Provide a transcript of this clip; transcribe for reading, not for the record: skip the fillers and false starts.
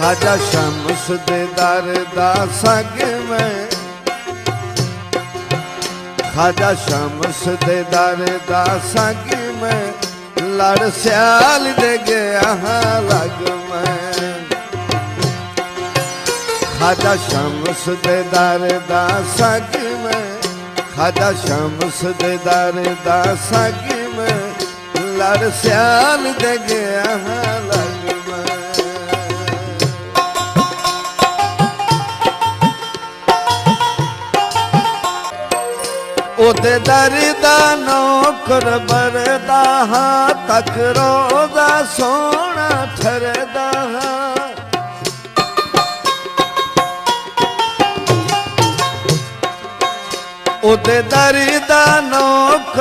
खाजा शम्स दे दर दा संग मैं, खाजा शम्स दे दर दा संग मैं, लड़ सियाल दे गया लग मैं। खाजा शम्स दे दर दा संग मैं, खाजा शम्स दे दर दा संग मैं, लड़ सियाल दे गया लग मैं। ओदे दर दा नौकर बरदा हां, तक रोज़ा सोना ठरदा हां। ओदे दर दा नौकर